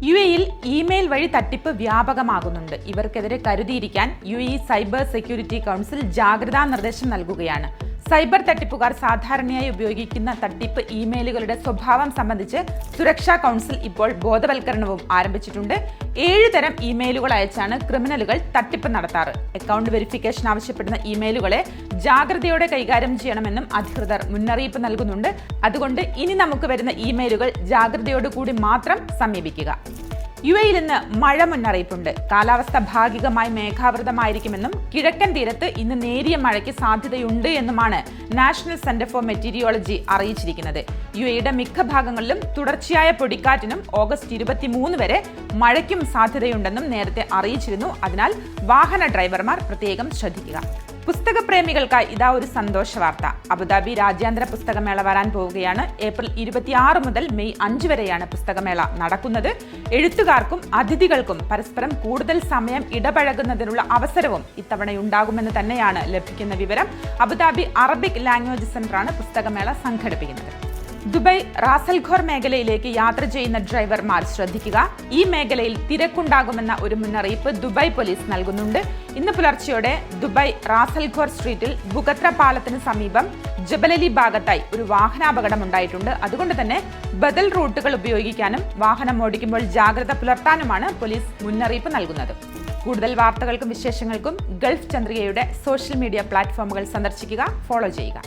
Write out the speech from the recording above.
UAE-യിൽ email വഴി തട്ടിപ്പ് വ്യാപകമാകുന്നുണ്ട്. ഇവർക്കെതിരെ കരുതിയിരിക്കാൻ UAE സൈബർ സെക്യൂരിറ്റി കൗൺസിൽ ജാഗ്രതാ നിർദ്ദേശം നൽകുകയാണ്. സൈബർ തട്ടിപ്പുകാർ സാധാരണയായി ഉപയോഗിക്കുന്ന തട്ടിപ്പ് ഇമെയിലുകളുടെ സ്വഭാവം സംബന്ധിച്ച് സുരക്ഷാ കൗൺസിൽ ഇപ്പോൾ ബോധവൽക്കരണവും ആരംഭിച്ചിട്ടുണ്ട്. 7 തരം ഇമെയിലുകൾ അയച്ചാണ് ക്രിമിനലുകൾ തട്ടിപ്പ് നടത്താറ്. അക്കൗണ്ട് വെരിഫിക്കേഷൻ ആവശ്യപ്പെടുന്ന ഇമെയിലുകളെ ജാഗ്രതയോടെ കൈകാര്യം ചെയ്യണമെന്നും അധികൃതർ മുന്നറിയിപ്പ് നൽകുന്നുണ്ട്. അതുകൊണ്ട് ഇനി നമുക്ക് വരുന്ന ഇമെയിലുകൾ ജാഗ്രതയോടുകൂടി മാത്രം സമീപിക്കുക. UAE-യിൽ ഇന്ന് മഴ മുന്നറിയിപ്പുണ്ട്. കാലാവസ്ഥ ഭാഗികമായി മേഘാവൃതമായിരിക്കുമെന്നും കിഴക്കൻ തീരത്ത് ഇന്ന് നേരിയ മഴയ്ക്ക് സാധ്യതയുണ്ട് എന്നുമാണ് നാഷണൽ സെന്റർ ഫോർ മെറ്റീരിയോളജി അറിയിച്ചിരിക്കുന്നത്. UAE-യുടെ മിക്ക ഭാഗങ്ങളിലും തുടർച്ചയായ പൊടിക്കാറ്റിനും ഓഗസ്റ്റ് 23 വരെ മഴയ്ക്കും സാധ്യതയുണ്ടെന്നും നേരത്തെ അറിയിച്ചിരുന്നു. അതിനാൽ വാഹന ഡ്രൈവർമാർ പ്രത്യേകം ശ്രദ്ധിക്കുക. പുസ്തകപ്രേമികൾക്കായി ഇതാ ഒരു സന്തോഷ വാർത്ത. അബുദാബി രാജ്യാന്തര പുസ്തകമേള വരാൻ പോവുകയാണ്. ഏപ്രിൽ 26 മുതൽ മെയ് 5 വരെയാണ് പുസ്തകമേള നടക്കുന്നത്. എഴുത്തുകാർക്കും അതിഥികൾക്കും പരസ്പരം കൂടുതൽ സമയം ഇടപഴകുന്നതിനുള്ള അവസരവും ഇത്തവണയുണ്ടാകുമെന്ന് തന്നെയാണ് ലഭിക്കുന്ന വിവരം. അബുദാബി അറബിക് ലാംഗ്വേജ് സെന്ററാണ് പുസ്തകമേള സംഘടിപ്പിക്കുന്നത്. ദുബായ് റാസൽഖോർ മേഖലയിലേക്ക് യാത്ര ചെയ്യുന്ന ഡ്രൈവർമാർ ശ്രദ്ധിക്കുക. ഈ മേഖലയിൽ തിരക്കുണ്ടാകുമെന്ന ഒരു മുന്നറിയിപ്പ് ദുബായ് പോലീസ് നൽകുന്നുണ്ട്. ഇന്ന് പുലർച്ചെയോടെ ദുബായ് റാസൽഖോർ സ്ട്രീറ്റിൽ ബുഗത്ര പാലത്തിന് സമീപം ജബലലി ഭാഗത്തായി ഒരു വാഹനാപകടം ഉണ്ടായിട്ടുണ്ട്. അതുകൊണ്ട് തന്നെ ബദൽ റൂട്ടുകൾ ഉപയോഗിക്കാനും വാഹനം ഓടിക്കുമ്പോൾ ജാഗ്രത പുലർത്താനുമാണ് പോലീസ് മുന്നറിയിപ്പ് നൽകുന്നത്. കൂടുതൽ വാർത്തകൾക്കും വിശേഷങ്ങൾക്കും ഗൾഫ് ചന്ദ്രികയുടെ സോഷ്യൽ മീഡിയ പ്ലാറ്റ്ഫോമുകൾ സന്ദർശിക്കുക, ഫോളോ ചെയ്യുക.